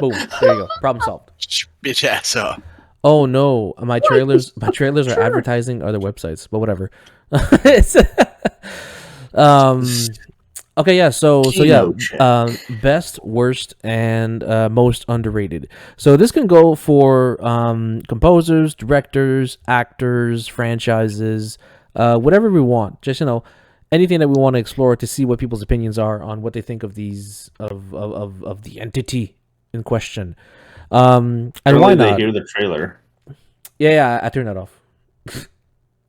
Boom. There you go. Problem solved. Bitch ass up. Oh no, my trailers are advertising other websites, but whatever. It's- um okay, yeah, so yeah, Kino check. best, worst, and most underrated. So this can go for composers, directors, actors, franchises, whatever we want. Just anything that we want to explore to see what people's opinions are on what they think of these of the entity in question. And why Early they not? hear the trailer. Yeah, I turned that off.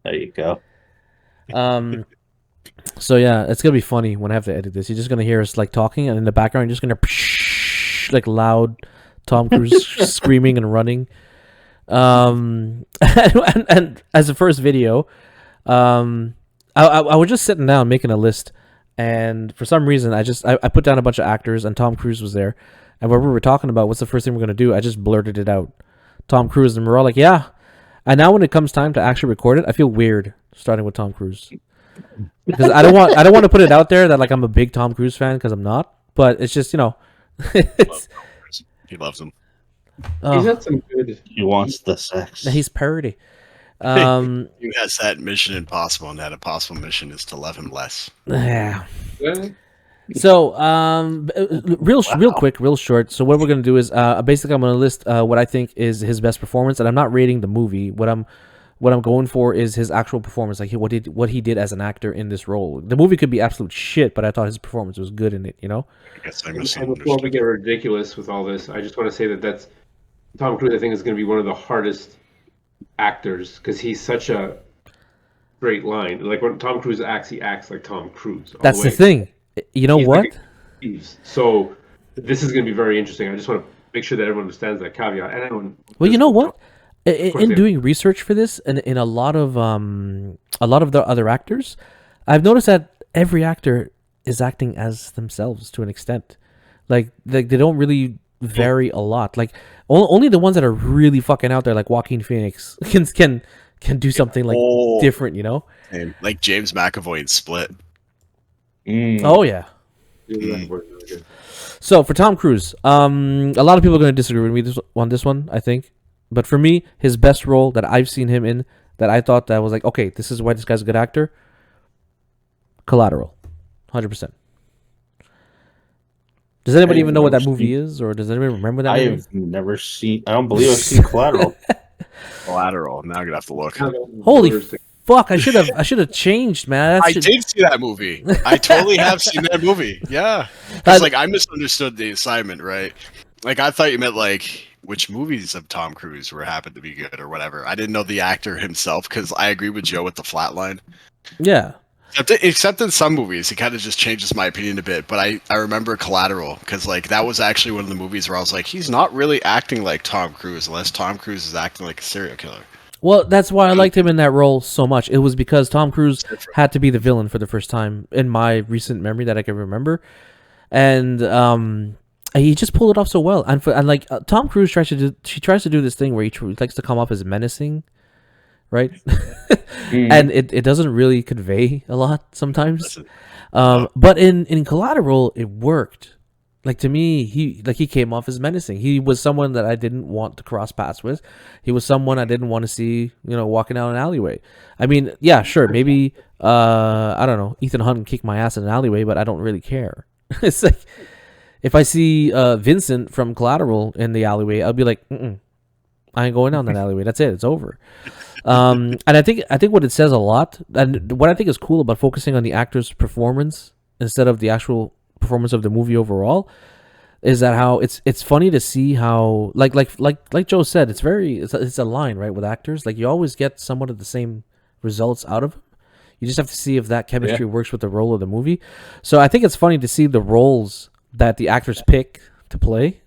There you go. Um, so yeah, it's gonna be funny when I have to edit this. You're just gonna hear us like talking, and in the background, you're just gonna like loud Tom Cruise screaming and running. And as the first video, I was just sitting down making a list, and for some reason, I put down a bunch of actors, and Tom Cruise was there. And when we were talking about what's the first thing we're gonna do, I just blurted it out, Tom Cruise, and we're all like, yeah. And now when it comes time to actually record it, I feel weird starting with Tom Cruise because I don't want to put it out there that like I'm a big Tom Cruise fan because I'm not. But it's just it's He loves him. oh, He's had some good. He wants the sex. he's parody. He has that Mission Impossible, and that impossible mission is to love him less. Yeah. Yeah. So, real quick, real short. So, what we're gonna do is, basically, I'm gonna list what I think is his best performance, and I'm not rating the movie. What I'm going for is his actual performance, like what he did as an actor in this role. The movie could be absolute shit, but I thought his performance was good in it. I guess I And misunderstood. before we get ridiculous with all this, I just want to say that's Tom Cruise. I think is going to be one of the hardest actors because he's such a straight line. Like when Tom Cruise acts, he acts like Tom Cruise. All That's the the way. thing. You know He's what? like so this is going to be very interesting. I just want to make sure that everyone understands that caveat. And everyone, Well, you know what? course In they- doing research for this, and in a lot of the other actors, I've noticed that every actor is acting as themselves to an extent. Like they don't really vary a lot. Like only the ones that are really fucking out there, like Joaquin Phoenix, can do something like Oh. different. And like James McAvoy in Split. Oh yeah. So for Tom Cruise, a lot of people are going to disagree with me on this one, I think. But for me, his best role that I've seen him in, that I thought that was like, okay, this is why this guy's a good actor. Collateral, 100%. Does anybody even know what that movie is, or does anybody remember that movie? I've never seen. I don't believe I've seen Collateral. Collateral. Now I'm gonna have to look. Holy fuck! I should have changed, man. I did see that movie. I totally have seen that movie. Yeah. That- It's like I misunderstood the assignment, right? Like I thought you meant like which movies of Tom Cruise were happened to be good or whatever. I didn't know the actor himself because I agree with Joe with the flatline. Yeah. Except in some movies, he kind of just changes my opinion a bit. But I remember Collateral because like that was actually one of the movies where I was like, he's not really acting like Tom Cruise unless Tom Cruise is acting like a serial killer. Well, that's why I liked him in that role so much. It was because Tom Cruise had to be the villain for the first time in my recent memory that I can remember, and he just pulled it off so well. And Tom Cruise tries to do this thing where he likes to come off as menacing, right? And it doesn't really convey a lot sometimes. But in Collateral, it worked. Like to me, he came off as menacing. He was someone that I didn't want to cross paths with. He was someone I didn't want to see, walking down an alleyway. I mean, yeah, sure, maybe I don't know, Ethan Hunt can kick my ass in an alleyway, but I don't really care. It's like if I see Vincent from Collateral in the alleyway, I'll be like, I ain't going down that alleyway. That's it. It's over. And I think what it says a lot, and what I think is cool about focusing on the actor's performance instead of the actual performance of the movie overall, is that how it's funny to see how like Joe said, it's a line, right, with actors. Like you always get somewhat of the same results out of them. You just have to see if that chemistry works with the role of the movie. So I think it's funny to see the roles that the actors pick to play.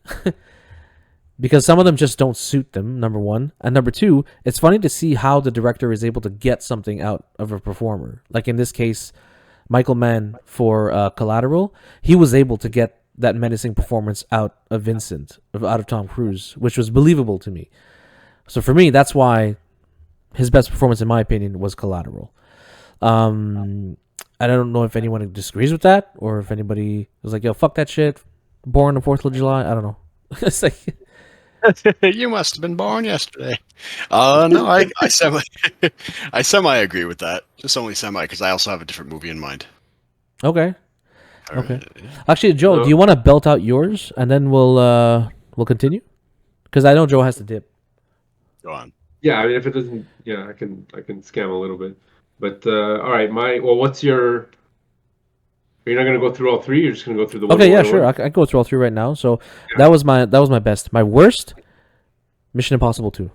Because some of them just don't suit them, number one. And number two, it's funny to see how the director is able to get something out of a performer. Like in this case, Michael Mann for Collateral, he was able to get that menacing performance out of Vincent, out of Tom Cruise, which was believable to me. So for me, that's why his best performance, in my opinion, was Collateral. I don't know if anyone disagrees with that, or if anybody was like, yo, fuck that shit, born on the 4th of July. I don't know. It's like, You must have been born yesterday. No, I semi, I semi agree with that. Just only semi, because I also have a different movie in mind. okay. Okay. Actually, Joe, do you want to belt out yours and then we'll continue? Because I know Joe has to dip. Go on. Yeah, I mean, if it doesn't, yeah, I can scam a little bit. But all right, what's your? You're not gonna go through all three. You're just gonna go through the one. Okay, yeah, sure. I can go through all three right now. So that was my best. My worst, Mission Impossible 2.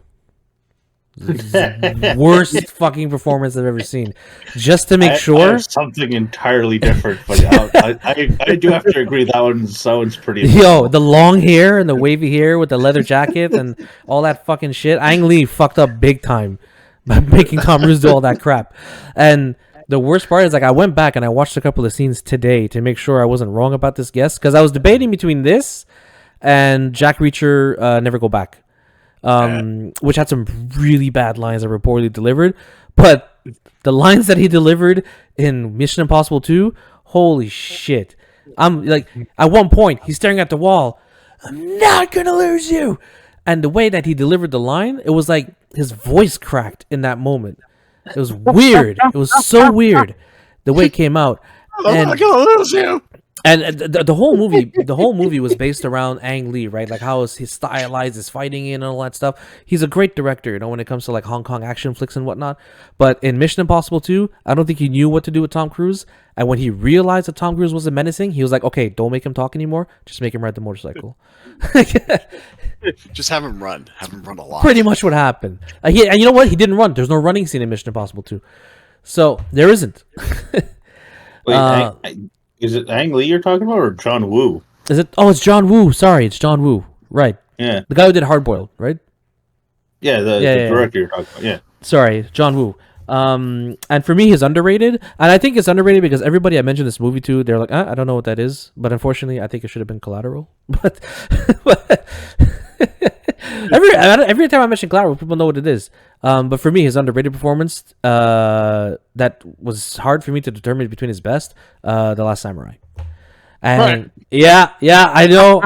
Worst fucking performance I've ever seen. Just to make I sure. have something entirely different, but I do have to agree that one's pretty. Yo, the long hair and the wavy hair with the leather jacket and all that fucking shit. Ang Lee fucked up big time by making Tom Cruise do all that crap. And the worst part is, like, I went back and I watched a couple of scenes today to make sure I wasn't wrong about this guess, because I was debating between this and Jack Reacher Never Go Back, which had some really bad lines that were poorly delivered. But the lines that he delivered in Mission Impossible 2, holy shit. I'm like, at one point, he's staring at the wall. I'm not going to lose you. And the way that he delivered the line, it was like his voice cracked in that moment. It was weird. It was so weird the way it came out. I'm not gonna lose you. And the whole movie was based around Ang Lee, right? Like how his stylized his fighting and all that stuff. He's a great director, you know, when it comes to like Hong Kong action flicks and whatnot. But in Mission Impossible 2, I don't think he knew what to do with Tom Cruise. And when he realized that Tom Cruise wasn't menacing, he was like, okay, don't make him talk anymore. Just make him ride the motorcycle. Just have him run. Have him run a lot. Pretty much what happened. And you know what? He didn't run. There's no running scene in Mission Impossible 2. So there isn't. Wait, is it Ang Lee you're talking about, or John Woo? Is it? Oh, it's John Woo. Sorry, it's John Woo. Right. Yeah. The guy who did Hardboiled, right? Yeah, the director you're talking about. Yeah. Sorry, John Woo. And for me, he's underrated, and I think it's underrated because everybody I mentioned this movie to, they're like, I don't know what that is, but unfortunately, I think it should have been Collateral. But every time I mention Collateral, people know what it is. But for me, his underrated performance, that was hard for me to determine between his best, The Last Samurai. And Right. yeah, I know.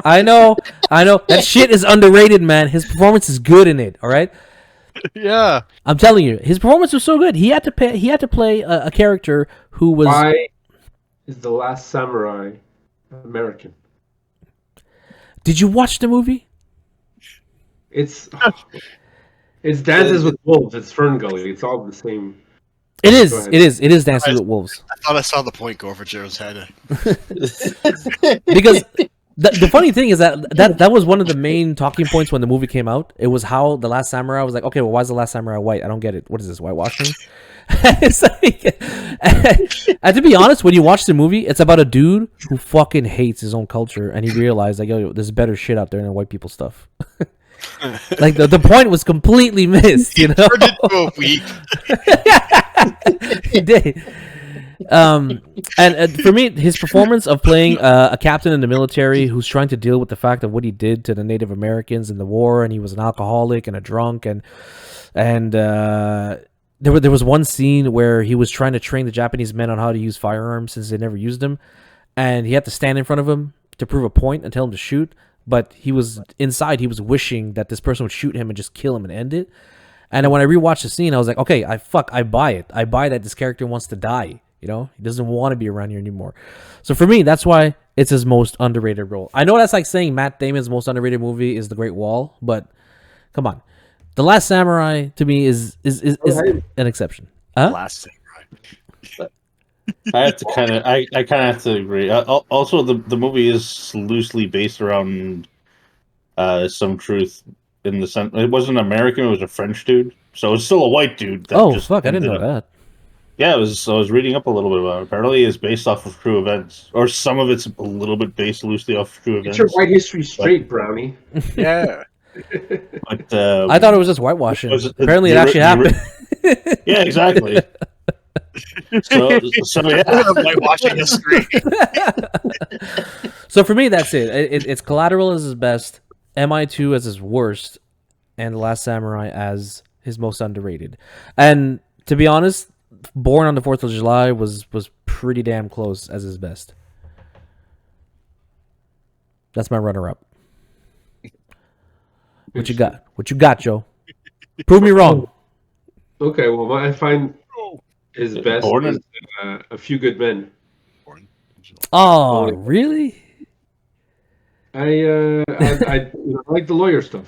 That shit is underrated, man. His performance is good in it. All right. Yeah. I'm telling you, his performance was so good. He had to play a character who was. Why is The Last Samurai American? Did you watch the movie? It's Dances with Wolves. It's Fern Gully. It's all the same. It is. Go ahead. It is Dancing with Wolves. I thought I saw the point go over Joe's head. Because the funny thing is that was one of the main talking points when the movie came out. It was how The Last Samurai was like, okay, well, why is The Last Samurai white? I don't get it. What is this, whitewashing? It's like, and to be honest, when you watch the movie, it's about a dude who fucking hates his own culture, and he realized, like, yo, there's better shit out there than white people stuff. Like the point was completely missed, you know. Turned into a week. He did. And for me, his performance of playing a captain in the military who's trying to deal with the fact of what he did to the Native Americans in the war, and he was an alcoholic and a drunk, and there was one scene where he was trying to train the Japanese men on how to use firearms since they never used them, and he had to stand in front of him to prove a point and tell him to shoot. But he was inside. He was wishing that this person would shoot him and just kill him and end it. And then when I rewatched the scene, I was like, okay, I buy it. I buy that this character wants to die. You know, he doesn't want to be around here anymore. So for me, that's why it's his most underrated role. I know that's like saying Matt Damon's most underrated movie is The Great Wall, but come on, The Last Samurai to me is an exception. Huh? Last Samurai. I have to kind of have to agree. Also, the movie is loosely based around some truth in the sense it wasn't American; it was a French dude, so it's still a white dude. That Oh just fuck, I didn't know ended up- that. Yeah, I was reading up a little bit about it. Apparently, it's based off of true events, or some of it's a little bit based loosely off of true Get events. your white history straight, Brownie. Yeah. But I thought it was just whitewashing. Was it- Apparently, it the- actually the- happened. yeah, exactly. so yeah. Whitewashing history. So for me, that's it. It's Collateral as his best, MI2 as his worst, and The Last Samurai as his most underrated. And to be honest, Born on the 4th of July was pretty damn close as his best. That's my runner-up. What you got? What you got, Joe? Prove me wrong. Okay, well, I find his best Born is in- A Few Good Men. Oh, really? I like the lawyer stuff.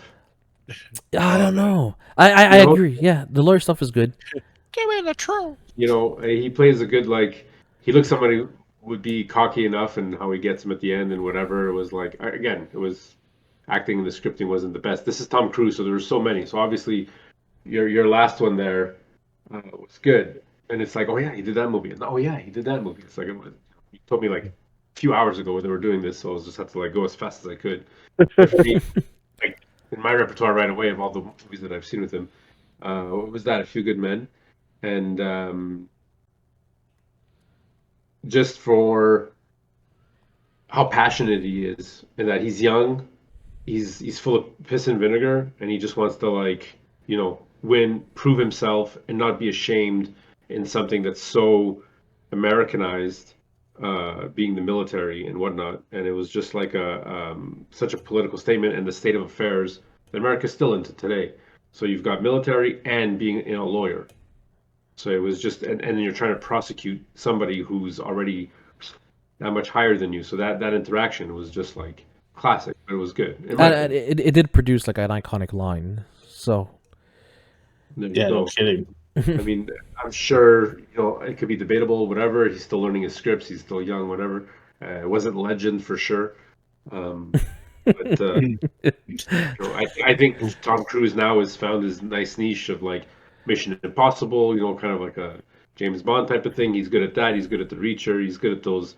I don't man. know. I You know? agree. Yeah, the lawyer stuff is good. Give me the truth. You know, he plays a good like he looks somebody who would be cocky enough, and how he gets him at the end and whatever. It was like again, it was acting and the scripting wasn't the best. This is Tom Cruise, so there were so many. So obviously, your last one there was good, and it's like, oh yeah, he did that movie, and oh yeah, he did that movie. It's like you told me like a few hours ago when they were doing this, so I just had to like go as fast as I could. But for me, like in my repertoire right away of all the movies that I've seen with him, what was that? A Few Good Men, and just for how passionate he is, and that he's young, he's full of piss and vinegar, and he just wants to like win, prove himself, and not be ashamed in something that's so Americanized, being the military and whatnot. And it was just like a such a political statement and the state of affairs that America's still into today. So you've got military and being a lawyer. So it was just, and then you're trying to prosecute somebody who's already that much higher than you. So that interaction was just like classic, but it was good. And it did produce like an iconic line. So Yeah, no kidding. I mean, I'm sure it could be debatable, whatever. He's still learning his scripts. He's still young, whatever. It wasn't legend for sure. But I think Tom Cruise now has found his nice niche of like Mission Impossible. Kind of like a James Bond type of thing. He's good at that. He's good at the Reacher. He's good at those,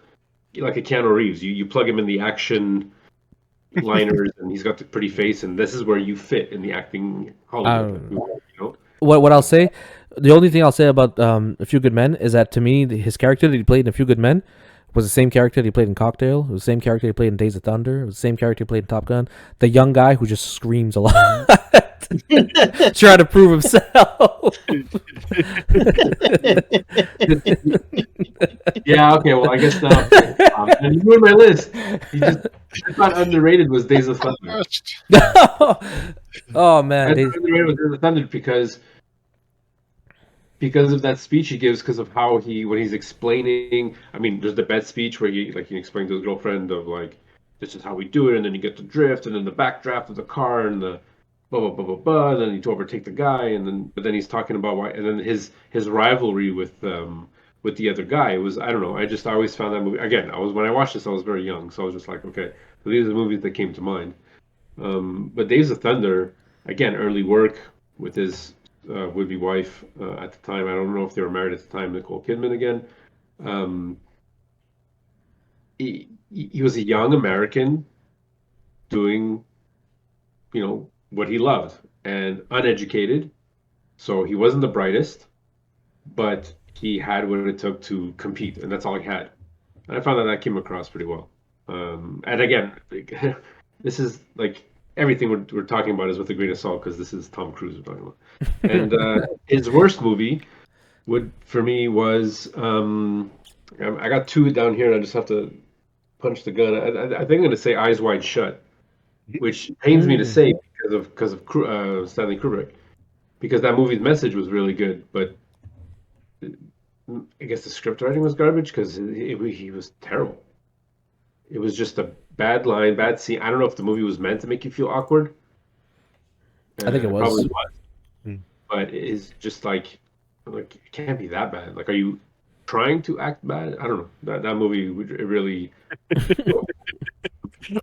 like a Keanu Reeves. You plug him in the action liners, and he's got the pretty face, and this is where you fit in the acting Hollywood. What I'll say, the only thing I'll say about A Few Good Men is that to me his character that he played in A Few Good Men was the same character that he played in Cocktail. It was the same character he played in Days of Thunder. It was the same character he played in Top Gun. The young guy who just screams a lot, trying to prove himself. Yeah. Okay. Well, I guess now. And you ruined my list. I thought underrated was Days of Thunder. Oh man, Underrated was Days of Thunder because of that speech he gives, because of how when he's explaining. I mean, there's the bed speech where he explains to his girlfriend of like, this is how we do it, and then you get the drift, and then the backdraft of the car, and the blah blah blah blah blah, and then you overtake the guy, but then he's talking about why, and then his rivalry with the other guy. It was, I don't know. I always found that movie, again, when I watched this, I was very young, so I was just like, okay, so these are the movies that came to mind. But Days of Thunder, again, early work with his would-be wife at the time. I don't know if they were married at the time, Nicole Kidman again. He was a young American doing, what he loved, and uneducated. So he wasn't the brightest, but he had what it took to compete, and that's all he had. And I found that came across pretty well. And again, this is like everything we're talking about is with a grain of salt, because this is Tom Cruise we're talking about. And his worst movie for me was I got two down here, and I just have to punch the gun. I think I'm going to say Eyes Wide Shut, which pains me to say because of Stanley Kubrick, because that movie's message was really good, but I guess the script writing was garbage, because he was terrible. It was just a bad line, bad scene. I don't know if the movie was meant to make you feel awkward. I think it was. Probably was. But it's just like it can't be that bad. Like, are you trying to act bad? I don't know. That movie, it really.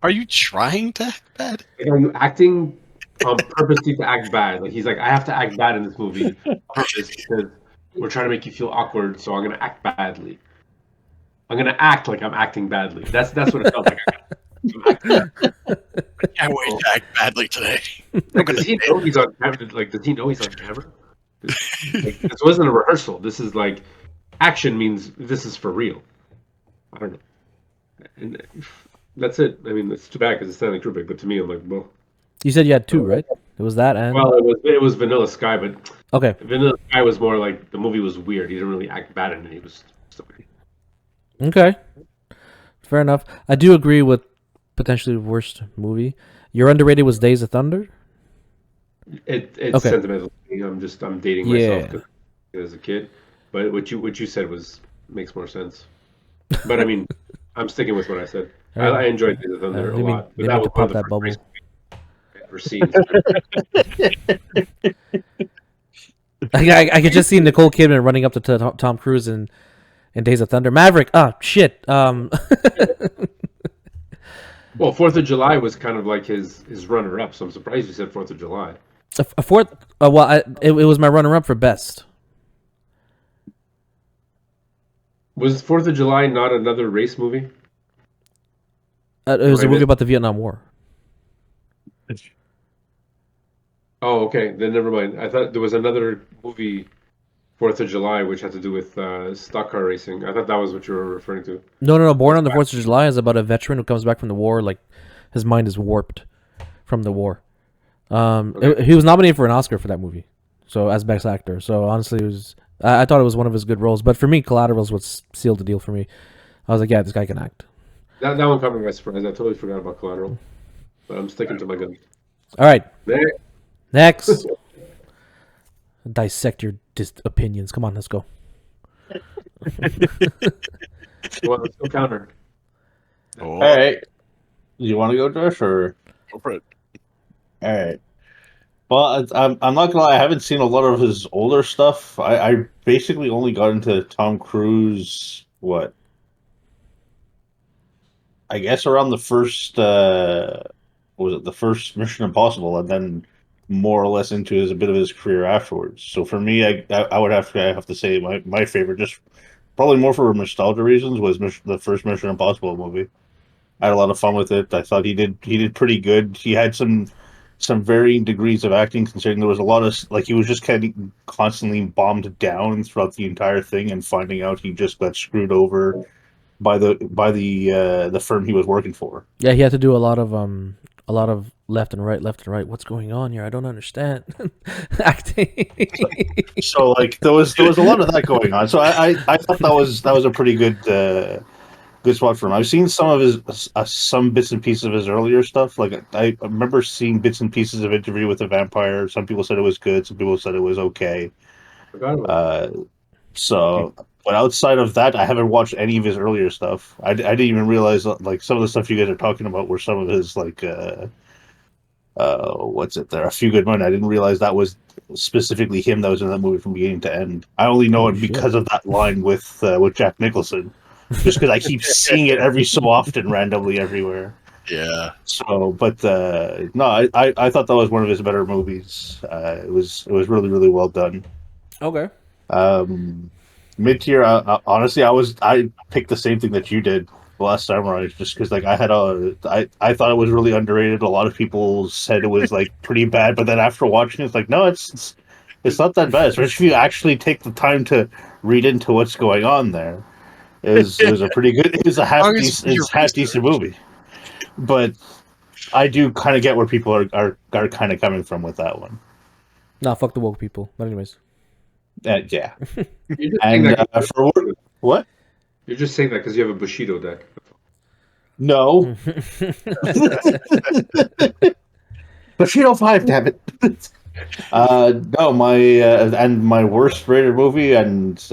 Are you trying to act bad? Are you acting on purposely to act bad? Like, he's like, I have to act bad in this movie on purpose because we're trying to make you feel awkward, so I'm going to act badly. I'm going to act like I'm acting badly. That's what it felt like. I can't wait to act badly today. Like, does he know he's on camera? Like, does he know he's on camera? Like, this wasn't a rehearsal. This is like, action means this is for real. I don't know. And that's it. I mean, it's too bad because it's Stanley Kubrick, but to me, I'm like, well. You said you had two, right? It was that and... Well, it was Vanilla Sky, but okay. Vanilla Sky was more like the movie was weird. He didn't really act bad in it. He was so weird. Okay. Fair enough. I do agree with potentially the worst movie. Your underrated was Days of Thunder? It's Okay. sentimental. I'm dating myself 'cause as a kid, but what you said makes more sense. But I mean, I'm sticking with what I said. All I right. enjoyed Days of Thunder a Didn't mean, lot, but didn't that mean was to one of pop the that first race bubble. movies I've ever seen. I could just see Nicole Kidman running up to Tom Cruise in Days of Thunder. Maverick. Ah, shit. Well, Fourth of July was kind of like his runner-up, so I'm surprised you said Fourth of July. A fourth. Well, it was my runner-up for best. Was Fourth of July not another race movie? It was a Right, movie about the Vietnam War. Oh, okay. Then never mind. I thought there was another movie, Fourth of July, which had to do with stock car racing. I thought that was what you were referring to. No. Born on the 4th of July is about a veteran who comes back from the war. Like, his mind is warped from the war. He was nominated for an Oscar for that movie, so as best actor. So honestly, it was. I thought it was one of his good roles. But for me, Collateral's what sealed the deal for me. I was like, yeah, this guy can act. That one caught me by surprise. I totally forgot about Collateral, but I'm sticking to my guns. All right, There. next. Dissect your opinions. Come on, let's go. Well, let's go counter. Oh, All right. You want to go, Josh, or? go for it. All right. Well, I'm not gonna lie. I haven't seen a lot of his older stuff. I basically only got into Tom Cruise. What? I guess around the first. What was it the first Mission Impossible, and then more or less into a bit of his career afterwards. So for me, I would have to say my favorite, just probably more for nostalgia reasons, was the first Mission Impossible movie. I had a lot of fun with it. I thought he did pretty good. He had some varying degrees of acting, considering there was a lot of like he was just kind of constantly bombed down throughout the entire thing, and finding out he just got screwed over by the firm he was working for. Yeah, he had to do a lot of left and right, left and right. What's going on here? I don't understand. Acting. So like there was a lot of that going on. So I thought that was a pretty good spot for him. I've seen some of his some bits and pieces of his earlier stuff. Like I remember seeing bits and pieces of Interview with a Vampire. Some people said it was good. Some people said it was okay. Forgot about So, but outside of that, I haven't watched any of his earlier stuff. I didn't even realize like some of the stuff you guys are talking about were some of his like what's it there? A Few Good Men. I didn't realize that was specifically him that was in that movie from beginning to end. I only know it because of that line with Jack Nicholson. Just because I keep seeing it every so often, randomly everywhere. Yeah. So, but no, I thought that was one of his better movies. It was really well done. Okay. Mid tier, honestly, I picked the same thing that you did last time around, just because like I thought it was really underrated. A lot of people said it was like pretty bad, but then after watching it, it's like no, it's not that bad, especially if you actually take the time to read into what's going on there. It was a pretty good. It was a half decent movie, but I do kind of get where people are kind of coming from with that one. Nah, fuck the woke people. But anyways, Yeah. You're just saying And that for what? you're just saying that because you have a Bushido deck. No, Bushido 5, damn it. No, my worst rated movie, and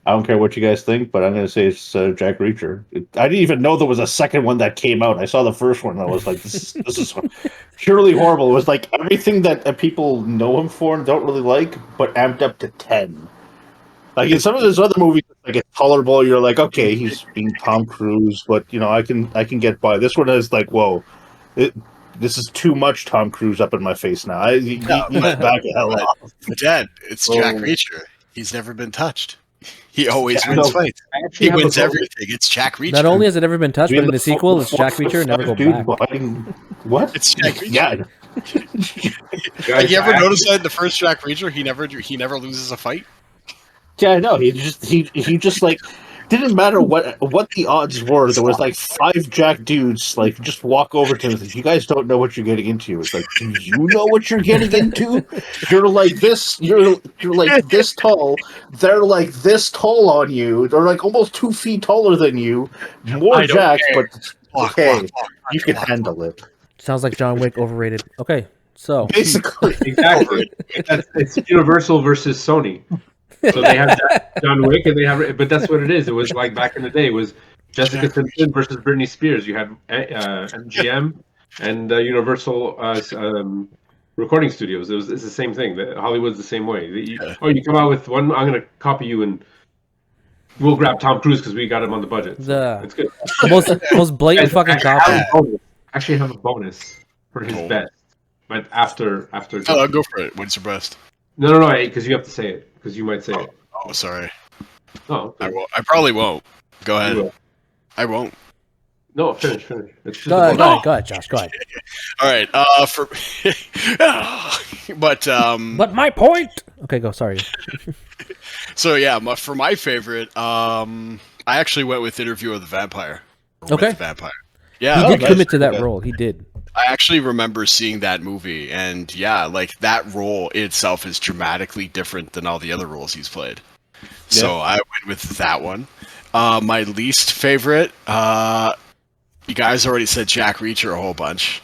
I don't care what you guys think, but I'm going to say it's Jack Reacher. I didn't even know there was a second one that came out. I saw the first one, and I was like, this is purely horrible. It was like everything that people know him for and don't really like, but amped up to 10. Like in some of his other movies, like it's tolerable. You're like, okay, he's being Tom Cruise, but I can get by. This one is like, whoa, this is too much Tom Cruise up in my face now. You back the hell off. Dad, it's Jack Reacher. He's never been touched. He always wins fights. He wins everything. It's Jack Reacher. not only has it never been touched, but in the sequel, it's Jack Reacher and never go back. What? It's Jack Reacher. Yeah. Like, you ever notice that in the first Jack Reacher, he never loses a fight? Yeah, I know. He just like didn't matter what the odds were. There was like 5 Jack dudes like just walk over to him. Like, you guys don't know what you're getting into. It's like, do you know what you're getting into? You're like this. You're like this tall. They're like this tall on you. They're like almost 2 feet taller than you. More Jack, but okay, you can handle it. Sounds like John Wick overrated. Okay, So Basically, Exactly. It's Universal versus Sony. So they have John Wick, and they have, but that's what it is. It was like back in the day. It was Jessica Simpson versus Britney Spears. You had MGM and Universal recording studios. It's the same thing. Hollywood's the same way. You come out with one. I'm going to copy you, and we'll grab Tom Cruise because we got him on the budget. So it's good. most blatant fucking copy. Actually, have a bonus for his best, but after. Oh, I'll go for it. What's your best? No, because you have to say it. Because you might say it. Oh, sorry. Oh, okay. I won't. I probably won't. Go You ahead. will. I won't. No, finish. It's just Go ahead, Josh. Go ahead. All right. But my point. Okay, go. Sorry. So yeah, for my favorite, I actually went with Interview with the Vampire. Okay. Vampire. Yeah. He did commit to that role. He did. I actually remember seeing that movie, and yeah, like that role itself is dramatically different than all the other roles he's played. Yeah. So I went with that one. My least favorite, you guys already said Jack Reacher a whole bunch.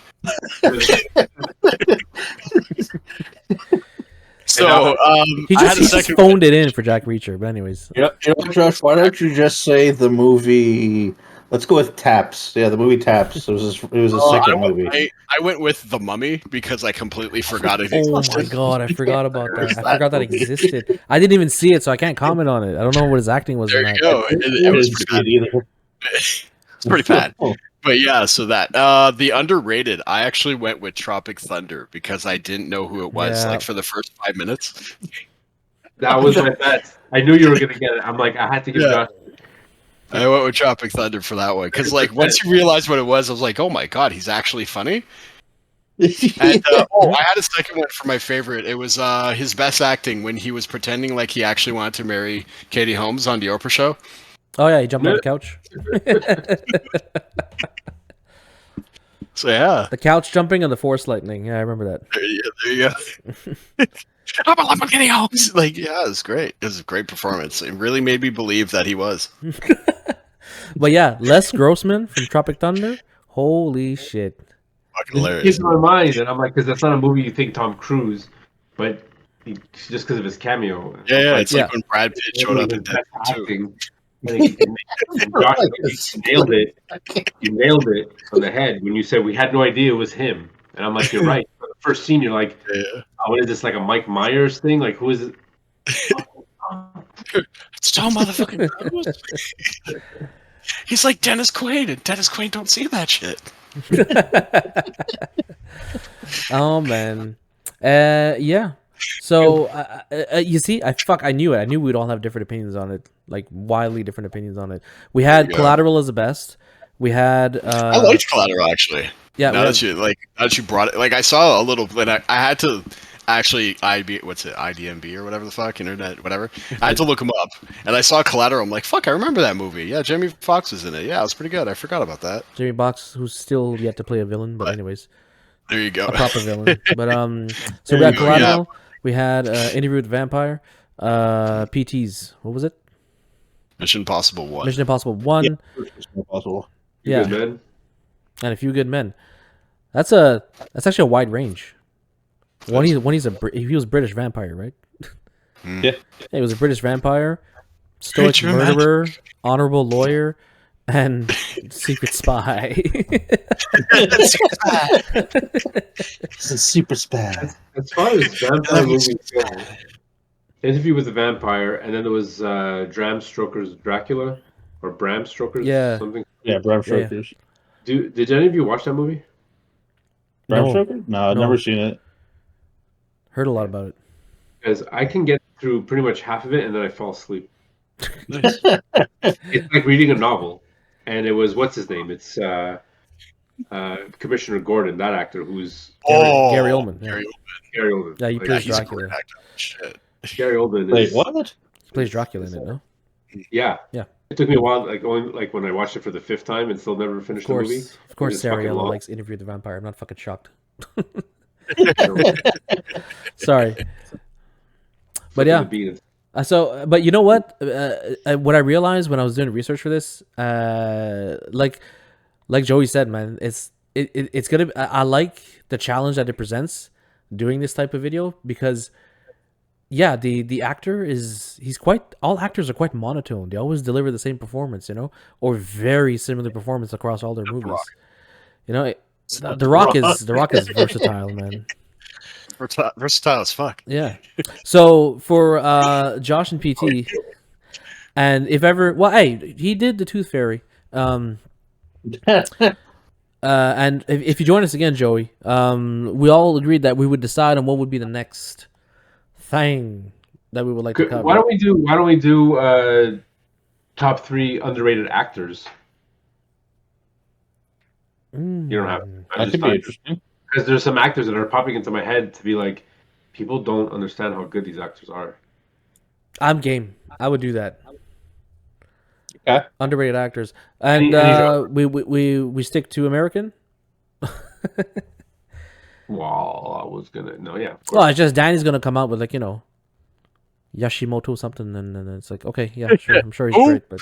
So he just phoned it in for Jack Reacher, but anyways. You know, Josh, why don't you just say the movie? Let's go with Taps. Yeah, the movie Taps. It was a second movie. I went with The Mummy because I completely forgot it existed. Oh my god, I forgot about that. I forgot that existed. I didn't even see it, so I can't comment on it. I don't know what his acting was. There you go. It was pretty bad. Either. It's pretty bad. But yeah, so that the underrated, I actually went with Tropic Thunder because I didn't know who it was like for the first 5 minutes. That was my bet. I knew you were gonna get it. I'm like, I had to give Josh. I went with Tropic Thunder for that one because, like, once you realized what it was, I was like, "Oh my god, he's actually funny." And I had a second one for my favorite. It was his best acting when he was pretending like he actually wanted to marry Katie Holmes on the Oprah show. Oh yeah, he jumped on the couch. So yeah, the couch jumping and the force lightning. Yeah, I remember that. There you go. I'm a Lamborghini Holmes. Like, yeah, it was great. It was a great performance. It really made me believe that he was. But yeah, Les Grossman from Tropic Thunder. Holy shit. Fucking hilarious. It's in my mind, and I'm like, because that's not a movie you think Tom Cruise, but just because of his cameo. Yeah, it's like when Brad Pitt showed up in Deadpool 2. Josh, you nailed it. You nailed it on the head when you said we had no idea it was him. And I'm like, you're right. For the first scene, you're like, what is this, like a Mike Myers thing? Like, who is it? It's Tom motherfucking Cruise. He's like Dennis Quaid, and Dennis Quaid don't see that shit. Oh, man. Yeah. So, you see, I knew it. I knew we'd all have different opinions on it, like wildly different opinions on it. We had Collateral as the best. We had. I liked Collateral actually. Yeah. Now that you brought it, like I saw a little, but I had to actually IDMB or whatever the fuck, internet, whatever. I had to look him up, and I saw Collateral. I'm like, fuck, I remember that movie. Yeah, Jamie Foxx was in it. Yeah, it was pretty good. I forgot about that. Jamie Foxx, who's still yet to play a villain, but anyways. There you go. A proper villain. But so we had Collateral. Yeah. We had Interview with the Vampire. PTs. What was it? Mission Impossible 1. Mission Impossible 1. Yeah. Mission Impossible. Yeah. Good Men. And A Few Good Men. That's actually a wide range. He was British vampire, right? Yeah. He was a British vampire, stoic murderer, honorable lawyer, and secret spy. He's a super spy. As far as vampire movies go, Interview with the Vampire, and then there was Bram Stoker's Dracula, or Bram Stoker's something. Yeah, Bram Stoker's. Yeah. Did any of you watch that movie? Bram Stoker? No, I've never seen it. Heard a lot about it. Because I can get through pretty much half of it, and then I fall asleep. It's like reading a novel. And it was, what's his name? It's Commissioner Gordon, that actor who's... Gary Oldman. Yeah. Gary Oldman. Yeah, he plays Dracula. Shit. Gary Oldman is... Wait, what? He plays Dracula in it, no? Yeah. Yeah. It took me a while, like when I watched it for the 5th time and still never finished the movie. Of course, Sariella likes Interview with the Vampire. I'm not fucking shocked. Sorry. But yeah. But you know what? What I realized when I was doing research for this, like Joey said, man, it's gonna. I like the challenge that it presents, doing this type of video because, yeah, the actor all actors are quite monotone. They always deliver the same performance, or very similar performance across all their movies. The Rock is versatile, man. Versatile as fuck. Yeah. So for Josh and PT, and if ever, well, hey, he did the Tooth Fairy. And if you join us again, Joey, we all agreed that we would decide on what would be the next thing that we would like to cover. Why don't we do top 3 underrated actors? You don't have. That could be interesting. Because there's some actors that are popping into my head to be like, people don't understand how good these actors are. I'm game. I would do that. Okay. Underrated actors, and we stick to American. Well, I was gonna yeah. Well, it's just Danny's gonna come out with Yashimoto something, and then it's like, okay, yeah, sure, I'm sure he's great, but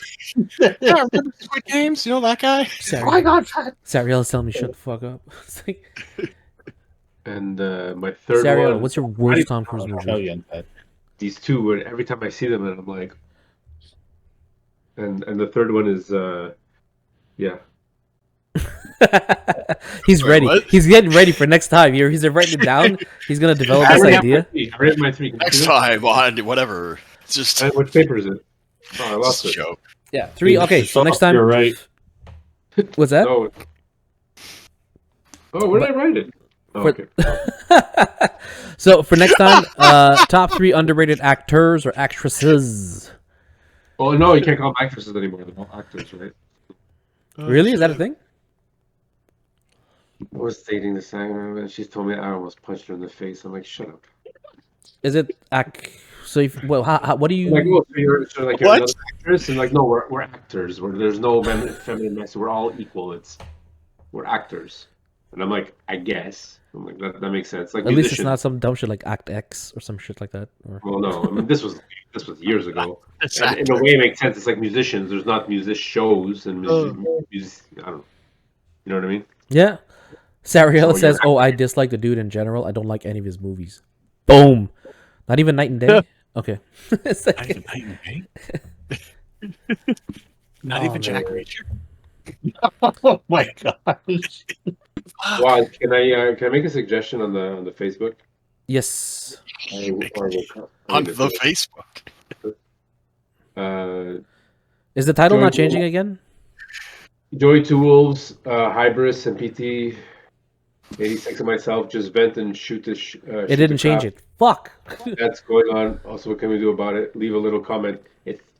Yeah, remember Squid Games? You know that guy? Sariel's telling me shut the fuck up. It's like, and my third Sariel, one. what's your worst Tom Cruise movie? These two, where every time I see them, and I'm like, and the third one is yeah. He's ready. What? He's getting ready for next time. He's writing it down. He's gonna develop this idea. I read my 3. Next time on whatever. It's just Which paper is it? Oh, I lost it. joke. Yeah, 3. Okay, so next time. You're right. What's that? Oh, where did I write it? Oh, okay. So for next time, top 3 underrated actors or actresses. Well, no, you can't call them actresses anymore. They're all actors, right? Really? Is that a thing? I was dating this actor, and she told me I almost punched her in the face. I'm like, shut up. Is it so? What do you? Like, oh, so you're What? another actress, and like, no, we're actors. There's no feminine mess. We're all equal. We're actors, and I'm like, I guess. I'm like, that makes sense. Like, At least it's not some dumb shit like Act X or some shit like that. Well, no, I mean this was years ago. And Exactly. in a way, it makes sense. It's like musicians. There's not music shows and music. I don't. You know what I mean? Yeah. Sariella So says, you're- "Oh, I dislike the dude in general. I don't like any of his movies." Boom. Not even Night and Day. Okay. It's like- Not even Night and Day. Not even Jack Reacher. Oh my gosh. Wow, can I make a suggestion on the Facebook? yes. On the Facebook. Is the title Joey not changing Wolves. again? JoeyTwoWolves, Hybris, and PT 86 and myself just vent and shoot this. It didn't change it. Fuck. That's going on. Also, what can we do about it? Leave a little comment.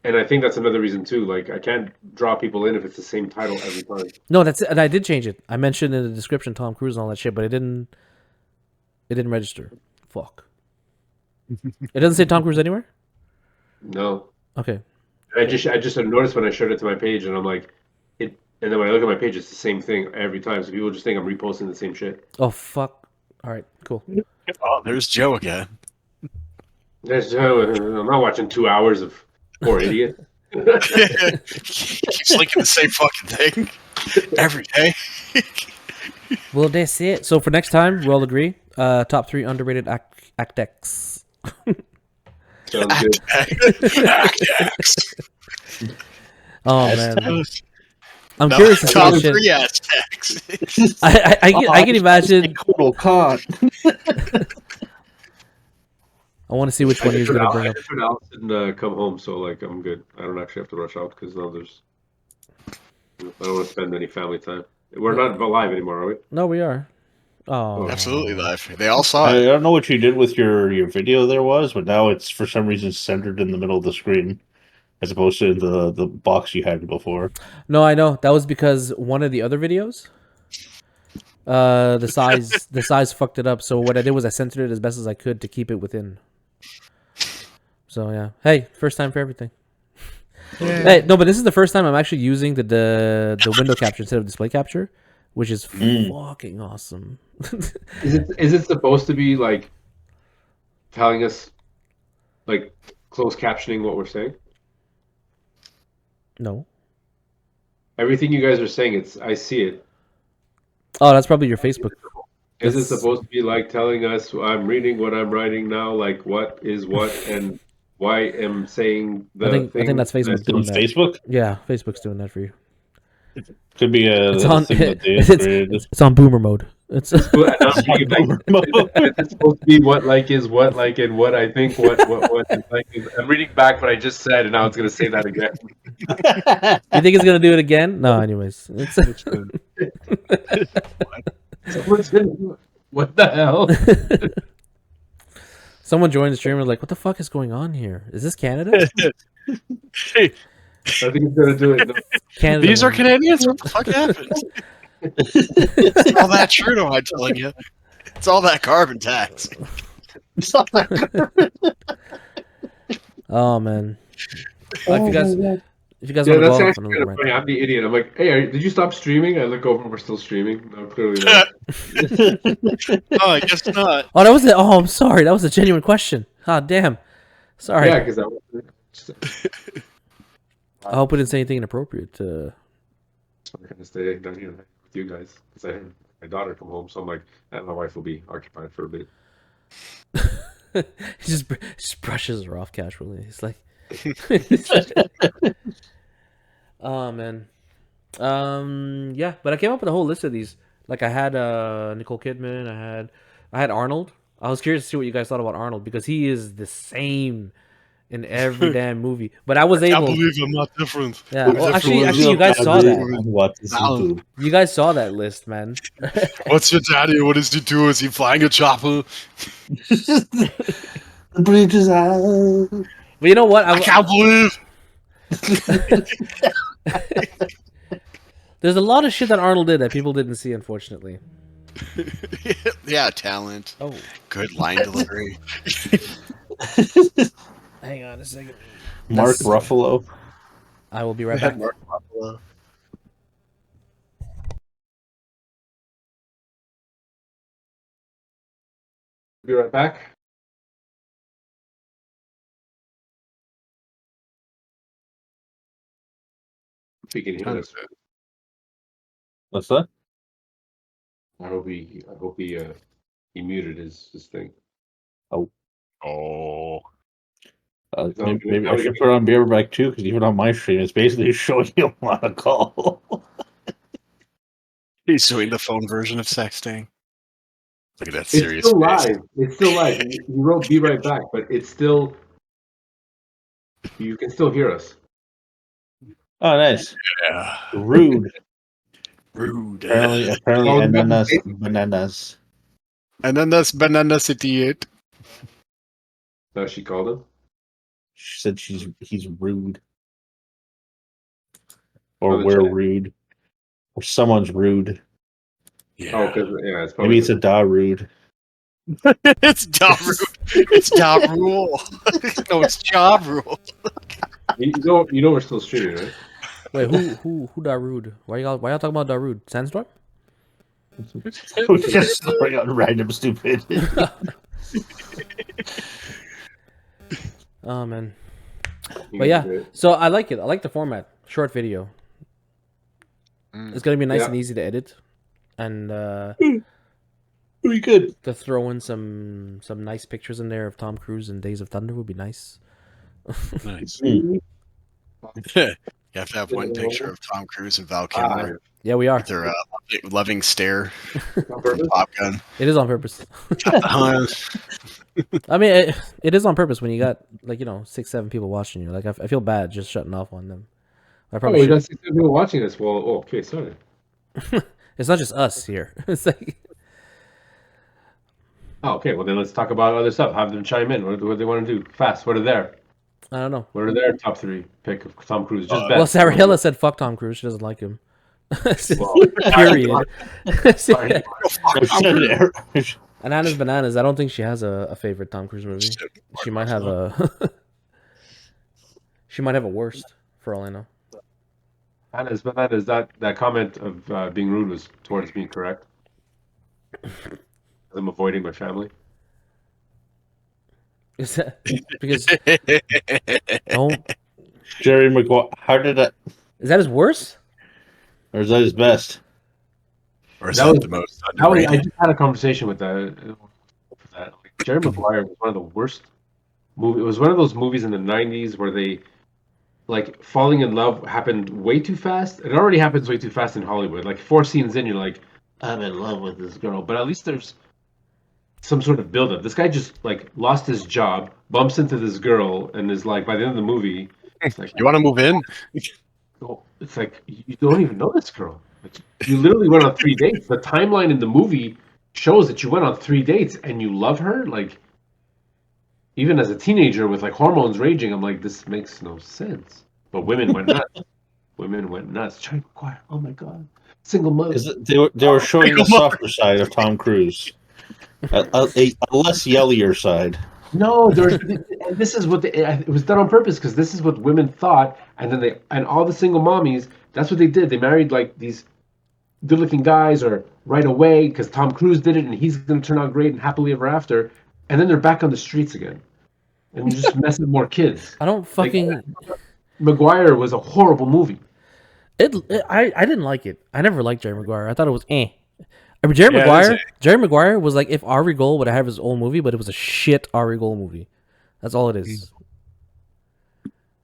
And I think that's another reason too. Like, I can't draw people in if it's the same title every time. No, that's it. And I did change it. I mentioned in the description Tom Cruise and all that shit, but it didn't register. Fuck. It doesn't say Tom Cruise anywhere? No, Okay. I just noticed when I showed it to my page, and I'm like, it. And then when I look at my page, it's the same thing every time. So people just think I'm reposting the same shit. Oh fuck. All right, cool. Oh, there's Joe again. I'm not watching 2 hours of poor idiot. Keeps linking the same fucking thing every day. Well, that's it. So for next time, we'll agree. Top 3 underrated actex. Sounds good. X. Oh That's man, I'm curious to see Top this shit. 3 Aztecs. I can imagine. Total con. I want to see which one he's gonna bring I up. just heard Allison come home, so like I'm good. I don't actually have to rush out because now I don't want to spend any family time. We're not alive anymore, are we? No, we are. Oh, Absolutely live. They all saw I it. don't know what you did with your video there but now it's for some reason centered in the middle of the screen as opposed to the box you had before. No, I know. That was because one of the other videos, the size fucked it up. So what I did was I centered it as best as I could to keep it within. So yeah. Hey, first time for everything. Yeah. Hey, no, but this is the first time I'm actually using the window capture instead of display capture, which is fucking awesome. Is it supposed to be like telling us like closed captioning what we're saying? No. Everything you guys are saying, I see it. Oh, that's probably your Facebook. Is it supposed to be like telling us I'm reading what I'm writing now, like what is what, and why am saying the I think thing? that's Facebook doing that. Facebook? Yeah, Facebook's doing that for you. Could be It's a on. thing that they created. It's on boomer mode. It's And I'm reading like, is it supposed to be what like is what like and what I think what is like is. I'm reading back what I just said, and now it's gonna say that again. You think it's gonna do it again? No, anyways. It's What the hell? Someone joined the stream and was like, "What the fuck is going on here? Is this Canada?" I think it's gonna do it. No. Canada. These are man. Canadians? What the fuck happened? It's all that Trudeau, I'm telling you. It's all that carbon tax. Oh man. If you guys Yeah, want to that's go off actually on kind a of funny. I'm the idiot. I'm like, hey, did you stop streaming? I look over and we're still streaming. No, clearly not. Oh, I guess not. Oh, that was it. Oh, I'm sorry. That was a genuine question. Ah, damn. Sorry. Yeah, because I I hope we didn't say anything inappropriate. I'm gonna stay down here with you guys because I had my daughter come home, so I'm like, my wife will be occupied for a bit. He just brushes her off casually. He's like, oh man. Yeah, but I came up with a whole list of these. Like I had Nicole Kidman. I had Arnold. I was curious to see what you guys thought about Arnold because he is the same in every damn movie. But I was I able. can't believe I'm not different. Yeah. Well, actually, you guys saw that. What is Wow. You guys saw that list, man. What's your daddy? What does he do? Is he flying a chopper? The bridge is out. But you know what? I can't believe. There's a lot of shit that Arnold did that people didn't see, unfortunately. Yeah, talent. Oh, Good line delivery. hang on a second. Mark That's- Ruffalo. I will be right back. Mark Ruffalo. Be right back. If he can hear us. What's that? I hope he muted his thing. Oh. Maybe I should put it on Beerback too, because even on my stream, it's basically showing him on a call. He's doing the phone version of sexting. Look at that It's serious still face. live. It's still live. You wrote "be right back," but it's still. You can still hear us. Oh, nice. Yeah. Rude. Rude. Apparently, Oh, bananas. And then that's Banana City 8. No, she called him. She said he's rude. Or the we're chat. rude. Or someone's rude. Yeah. Oh, because it's probably Maybe it's a da rude. It's job rule. It's job rule. No, it's job rule. you know we're still streaming, right? Wait, who Darude? Why y'all talking about Darude? Sandstorm? We're just throwing out random stupid. Oh man. You But can yeah, do it. so I like it. I like the format. Short video. It's gonna be nice Yeah. and easy to edit, and Pretty good. to throw in some nice pictures in there of Tom Cruise and Days of Thunder would be nice. Nice. Mm. You have to have one picture of Tom Cruise and Val Kilmer Yeah, we are. with their loving stare On from purpose? Top Gun. It is on purpose. I mean, it is on purpose when you got 6-7 people watching you. Like I feel bad just shutting off on them. I Oh, probably we should. got 6 people watching this. Well, okay, sorry. It's not just us here. It's like Oh, okay. Well, then let's talk about other stuff. Have them chime in. What do they want to do? Fast. What are their? I don't know. What are their top 3 pick of Tom Cruise? Just Well, best. Sarah Hilla said fuck Tom Cruise. She doesn't like him. Well, Period. sorry. Ananas Bananas. I don't think she has a favorite Tom Cruise movie. She might have a. She might have a worst, for all I know. Hannah's bananas. That comment of being rude was towards me, correct? I'm avoiding my family. Is that because? Oh, Jerry Maguire. How did that? is that his worst? Or is that his best? Or is That that was- the most I underrated? just had a conversation with that. Like, Jerry Maguire was one of the worst movie. It was one of those movies in the '90s where they like falling in love happened way too fast. It already happens way too fast in Hollywood. Like 4 scenes in, you're like, I'm in love with this girl. But at least there's some sort of buildup. This guy just like lost his job, bumps into this girl, and is like, by the end of the movie, it's like, You want to move in? oh, it's like you don't even know this girl. Like, you literally went on 3 dates. The timeline in the movie shows that you went on 3 dates and you love her. Like, even as a teenager with like hormones raging, I'm like, this makes no sense. But women went nuts. Women went nuts. Jerry Maguire, oh my god, single mother. Because they were showing the softer side of Tom Cruise, a less yellier side. No, there's. And this is what it was done on purpose because this is what women thought, and then and all the single mommies. That's what they did. They married like these good-looking guys, or right away because Tom Cruise did it, and he's going to turn out great and happily ever after. And then they're back on the streets again, and you just mess with more kids. I don't fucking. Maguire was a horrible movie. I didn't like it. I never liked Jerry Maguire. I thought it was eh. I mean, Jerry Yeah, Maguire. it is Jerry Maguire was like if Ari Gold would have his own movie, but it was a shit Ari Gold movie. That's all it is.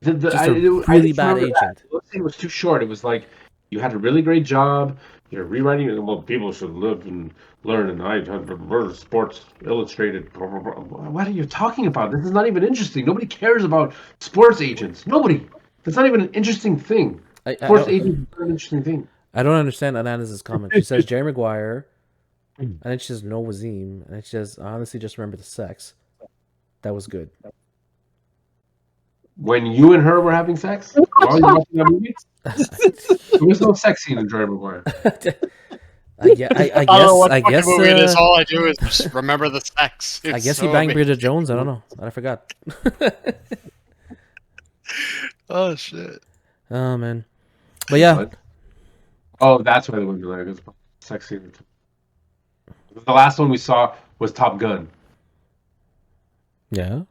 Just a really bad agent. It was too short. It was like you had a really great job. You're rewriting it. Well, people should live and learn. And I had Sports Illustrated. Blah, blah, blah. What are you talking about? This is not even interesting. Nobody cares about sports agents. Nobody. That's not even an interesting thing. Sports agents is not an interesting thing. I don't understand Anana's comment. She says Jerry Maguire, and then she says no Wazim, and then she says I honestly just remember the sex. That was good. When you and her were having sex while you were watching that movie, there was no sex scene in Jerry Maguire. I guess. I guess. Movie it is. All I do is just remember the sex. I It's guess he so banged amazing. Bridget Jones. I don't know. I forgot. Oh shit! Oh man. But yeah, What? Oh, that's why the women like it. Sex scene. The last one we saw was Top Gun. yeah.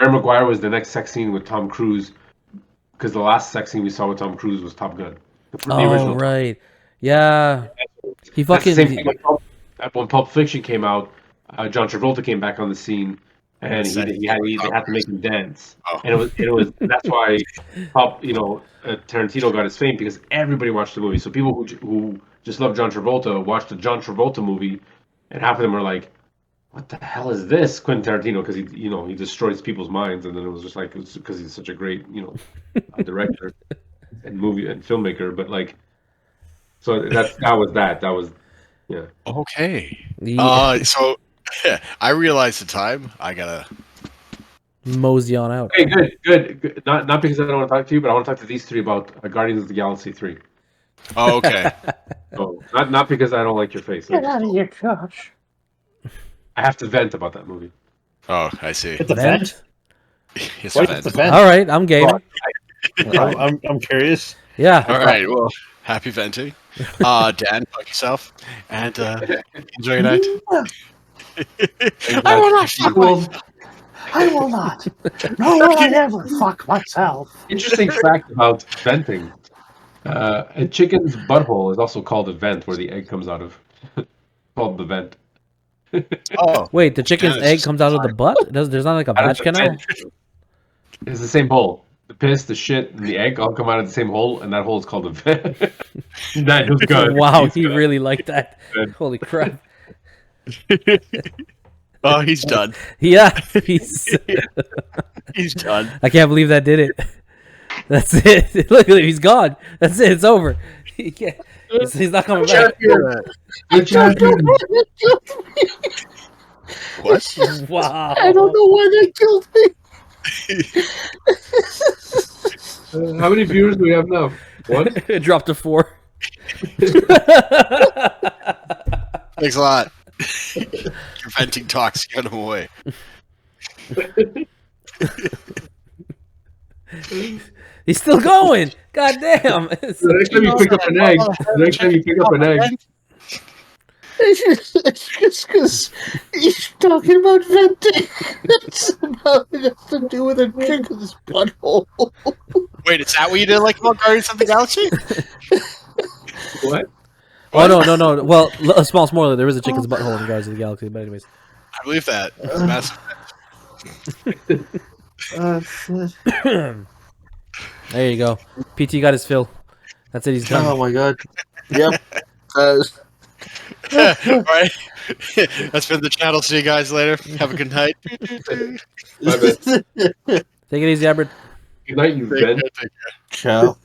Jerry Maguire was the next sex scene with Tom Cruise, because the last sex scene we saw with Tom Cruise was Top Gun. The Oh original. right. Yeah. He That's the fucking. same thing when Pulp Fiction came out. John Travolta came back on the scene, and they had to make him dance. Oh. And it was that's why Tarantino got his fame, because everybody watched the movie. So people who just love John Travolta watched the John Travolta movie, and half of them were like, "What the hell is this?" Quentin Tarantino, because he destroys people's minds, and then it was just like it's because he's such a great director and movie and filmmaker. But like, so that was yeah. Okay. Yeah. So I realized the time. I gotta. Mosey on out. Okay, good. Not because I don't want to talk to you, but I want to talk to these three about Guardians of the Galaxy 3. Oh, okay. So not because I don't like your face. Get out of here, Josh. I have to vent about that movie. Oh, I see. It's a vent. It's Why a it's a vent. vent? All right, I'm game. I'm curious. Yeah. All right. Well, happy venting. Dan, fuck yourself, and enjoy your night. I will not fuck myself. I will not. No will I ever fuck myself. Interesting fact about venting. A chicken's butthole is also called a vent, where the egg comes out of. Called the vent. Oh, Wait, the chicken's Yeah, egg it's comes out of the butt? There's not like a Out of batch the canal? vent. It's the same hole. The piss, the shit, and the egg all come out of the same hole, and that hole is called a vent. That is good. Wow, He's he good. really liked that. Good. Holy crap. oh, he's done. Yeah, he's He's done. I can't believe that did it. That's it. Look at him, he's gone. That's it, it's over. He can't, he's not coming back. Good champion. What? Wow. I don't know why they killed me. How many viewers do we have now? One? It dropped to 4. Thanks a lot. Your venting talks get him away. He's still going. God damn. The next time you pick up an egg, It's just because he's talking about venting. Somehow it has to do with a chicken's butthole. Wait, is that what you didn't like about Guardians of the Galaxy? What? Oh no. Well, a small spoiler. There is a chicken's butthole in Guardians of the Galaxy, but anyways. I believe that. It's massive. There you go. PT got his fill. That's it. He's done. Oh my god. Yep. All right. That's been the channel. See you guys later. Have a good night. My bad. Take it easy, Albert. Good night, you Take Ben. care, take care. Ciao.